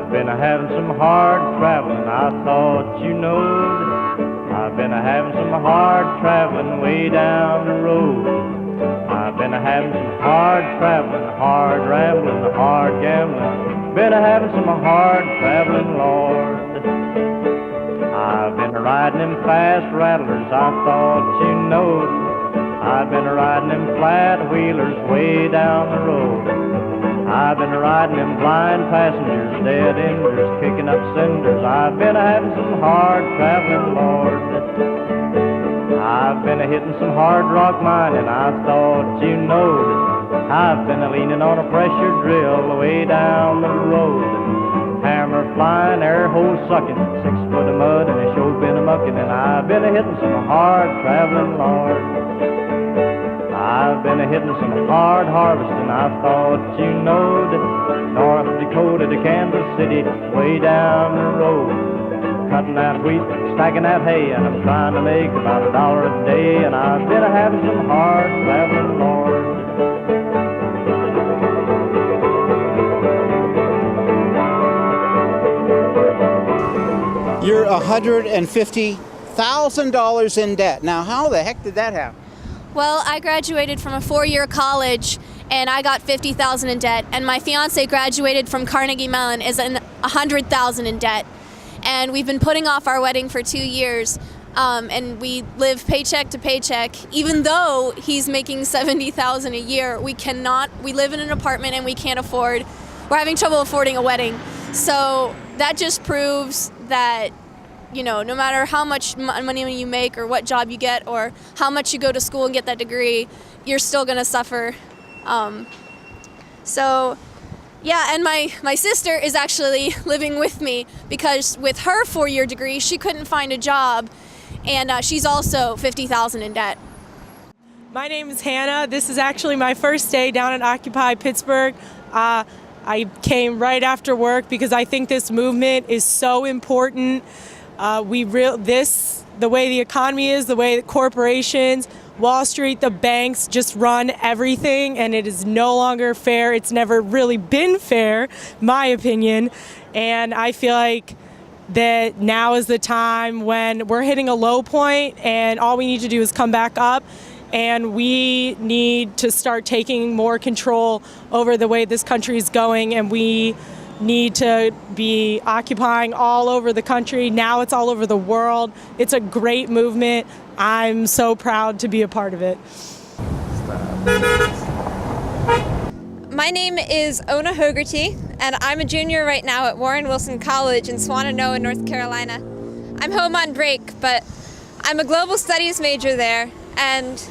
I've been having some hard traveling, I thought you knowed. I've been having some hard traveling way down the road. I've been having some hard traveling, hard rambling, hard gambling. Been having some hard traveling, Lord. I've been riding them fast rattlers, I thought you knowed. I've been riding them flat wheelers way down the road. I've been riding them blind passengers, dead enders, kicking up cinders. I've been having some hard traveling, Lord. I've been hitting some hard rock mining, I thought you knowed. I've been leaning on a pressure drill way down the road. Hammer flying, air hole sucking, 6 foot of mud and a show been a mucking. And I've been hitting some hard traveling, Lord. I've been hitting some hard harvesting, I thought you knowed. North Dakota to Kansas City, way down the road. Cutting that wheat, stacking that hay, and I'm trying to make about $1 a day. And I've been having some hard traveling, Lord. You're $150,000 in debt. Now, how the heck did that happen? Well, I graduated from a 4-year college and I got $50,000 in debt, and my fiance graduated from Carnegie Mellon is in $100,000 in debt. And we've been putting off our wedding for 2 years, and we live paycheck to paycheck. Even though he's making $70,000 a year, we live in an apartment and we're having trouble affording a wedding. So that just proves that, you know, no matter how much money you make or what job you get or how much you go to school and get that degree, you're still going to suffer. Yeah, and my sister is actually living with me because with her 4-year degree, she couldn't find a job, and she's also $50,000 in debt. My name is Hannah. This is actually my first day down at Occupy Pittsburgh. I came right after work because I think this movement is so important. The way the economy is, the way that corporations, Wall Street, the banks just run everything, and it is no longer fair. It's never really been fair, my opinion. And I feel like that now is the time when we're hitting a low point, and all we need to do is come back up, and we need to start taking more control over the way this country is going, and we need to be occupying all over the country. Now it's all over the world. It's a great movement. I'm so proud to be a part of it. My name is Ona Hogarty, and I'm a junior right now at Warren Wilson College in Swannanoa, North Carolina. I'm home on break, but I'm a global studies major there, and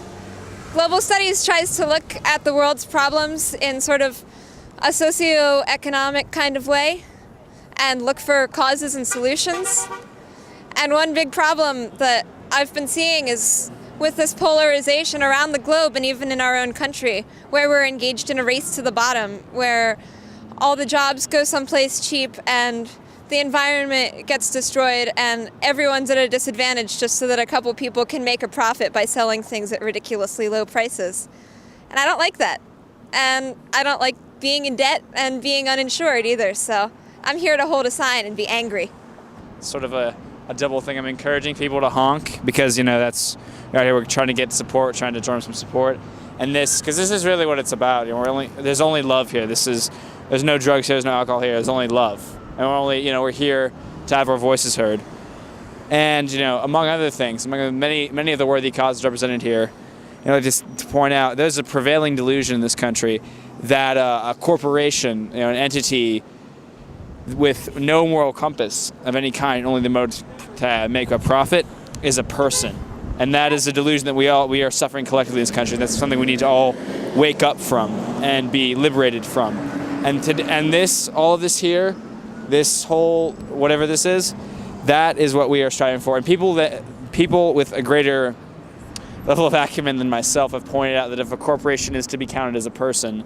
global studies tries to look at the world's problems in sort of a socio-economic kind of way and look for causes and solutions. And one big problem that I've been seeing is with this polarization around the globe and even in our own country, where we're engaged in a race to the bottom, where all the jobs go someplace cheap and the environment gets destroyed and everyone's at a disadvantage just so that a couple people can make a profit by selling things at ridiculously low prices. And I don't like that. And I don't like being in debt and being uninsured either, so I'm here to hold a sign and be angry. Sort of a double thing. I'm encouraging people to honk because, you know, that's right here. We're trying to get support, trying to drum some support, and because this is really what it's about. You know, there's only love here. There's no drugs here. There's no alcohol here. There's only love, and we're here to have our voices heard. And among other things, among many of the worthy causes represented here, just to point out, there's a prevailing delusion in this country that a corporation, an entity with no moral compass of any kind, only the motive to make a profit, is a person. And that is a delusion that we are suffering collectively in this country. That's something we need to all wake up from and be liberated from. And all of this here, this whole whatever this is, that is what we are striving for. And people with a greater level of acumen than myself have pointed out that if a corporation is to be counted as a person,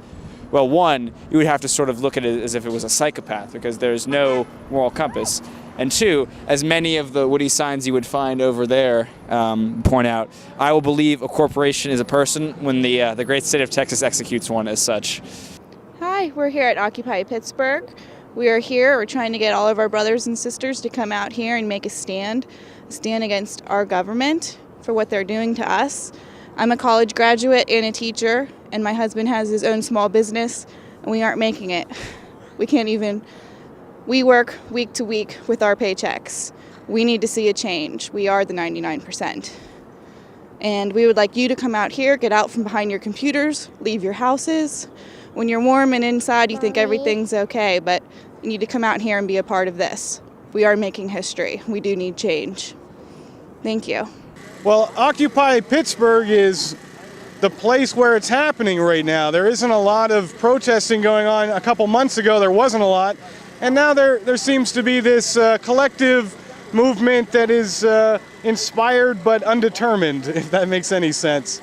well, one, you would have to sort of look at it as if it was a psychopath because there's no moral compass. And two, as many of the Woody signs you would find over there point out, I will believe a corporation is a person when the great state of Texas executes one as such. Hi, we're here at Occupy Pittsburgh. We are here. We're trying to get all of our brothers and sisters to come out here and make a stand against our government for what they're doing to us. I'm a college graduate and a teacher, and my husband has his own small business, and we aren't making it. We work week to week with our paychecks. We need to see a change. We are the 99%. And we would like you to come out here, get out from behind your computers, leave your houses. When you're warm and inside, you think everything's okay, but you need to come out here and be a part of this. We are making history. We do need change. Thank you. Well, Occupy Pittsburgh is the place where it's happening right now. There isn't a lot of protesting going on. A couple months ago, there wasn't a lot. And now there seems to be this collective movement that is inspired but undetermined, if that makes any sense.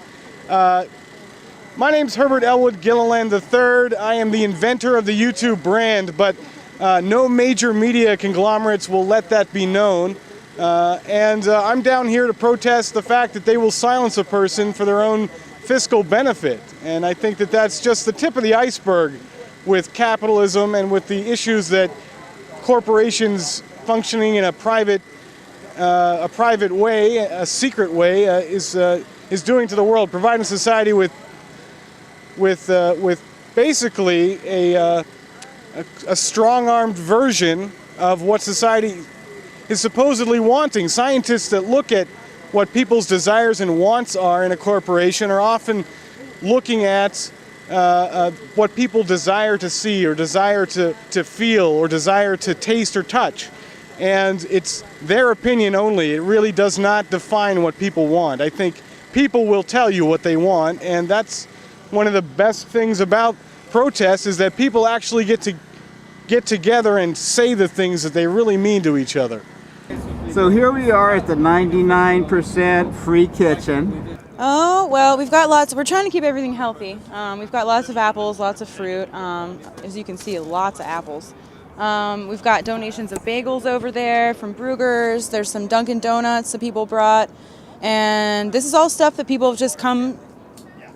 My name's Herbert Elwood Gilliland III. I am the inventor of the YouTube brand, but no major media conglomerates will let that be known. I'm down here to protest the fact that they will silence a person for their own fiscal benefit. And I think that that's just the tip of the iceberg with capitalism and with the issues that corporations functioning in a private way, a secret way, is doing to the world, providing society with basically a strong-armed version of what society is supposedly wanting. Scientists that look at what people's desires and wants are in a corporation are often looking at what people desire to see or desire to feel or desire to taste or touch. And it's their opinion only. It really does not define what people want. I think people will tell you what they want, and that's one of the best things about protests is that people actually get together and say the things that they really mean to each other. So here we are at the 99% free kitchen. Oh, well, we've got lots. We're trying to keep everything healthy. We've got lots of apples, lots of fruit. As you can see, lots of apples. We've got donations of bagels over there from Brugger's. There's some Dunkin' Donuts that people brought. And this is all stuff that people have just come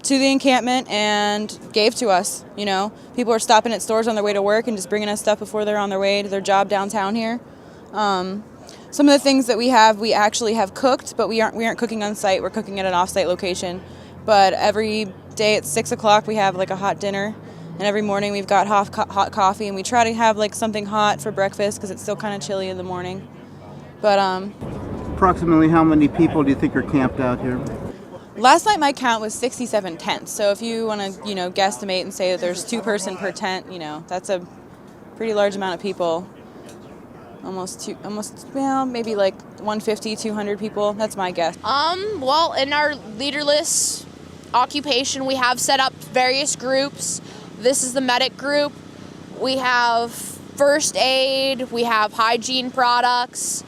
to the encampment and gave to us. You know, people are stopping at stores on their way to work and just bringing us stuff before they're on their way to their job downtown here. Some of the things that we actually have cooked, but we aren't cooking on site. We're cooking at an off-site location. But every day at 6 o'clock we have like a hot dinner, and every morning we've got hot coffee, and we try to have like something hot for breakfast because it's still kind of chilly in the morning. But Approximately how many people do you think are camped out here? last night my count was 67 tents. So if you want to, guesstimate and say that there's 2 person per tent, that's a pretty large amount of people. Maybe like 150, 200 people. That's my guess. Well, in our leaderless occupation, we have set up various groups. This is the medic group. We have first aid, we have hygiene products,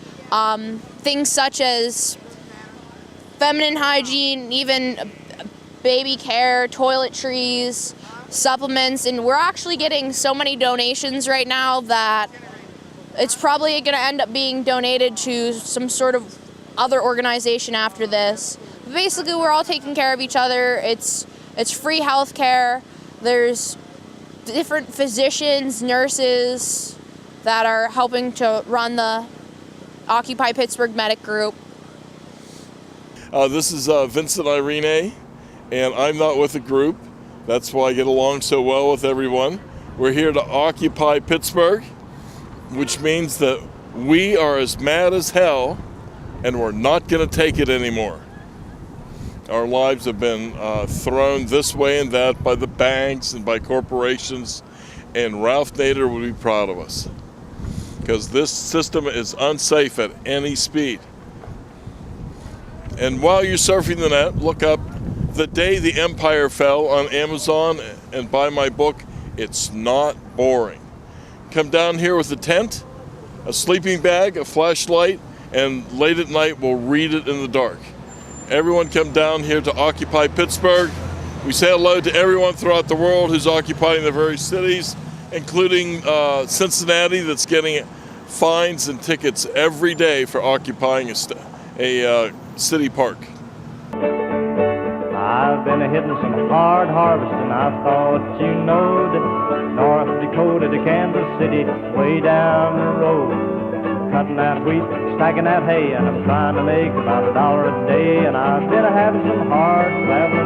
things such as feminine hygiene, even baby care, toiletries, supplements, and we're actually getting so many donations right now that it's probably going to end up being donated to some sort of other organization after this. Basically, we're all taking care of each other. It's free health care. There's different physicians, nurses that are helping to run the Occupy Pittsburgh Medic Group. This is Vincent Irene, and I'm not with a group. That's why I get along so well with everyone. We're here to Occupy Pittsburgh, which means that we are as mad as hell and we're not going to take it anymore. Our lives have been thrown this way and that by the banks and by corporations, and Ralph Nader would be proud of us because this system is unsafe at any speed. And while you're surfing the net, look up The Day the Empire Fell on Amazon and buy my book. It's not boring. Come down here with a tent, a sleeping bag, a flashlight, and late at night we'll read it in the dark. Everyone come down here to Occupy Pittsburgh. We say hello to everyone throughout the world who's occupying the various cities, including Cincinnati, that's getting fines and tickets every day for occupying a city park. I've been hitting some hard harvesting. I thought you knowed North Dakota to Kansas City, way down the road. Cutting that wheat, stacking that hay, and I'm trying to make about $1 a day. And I've been having some hard traveling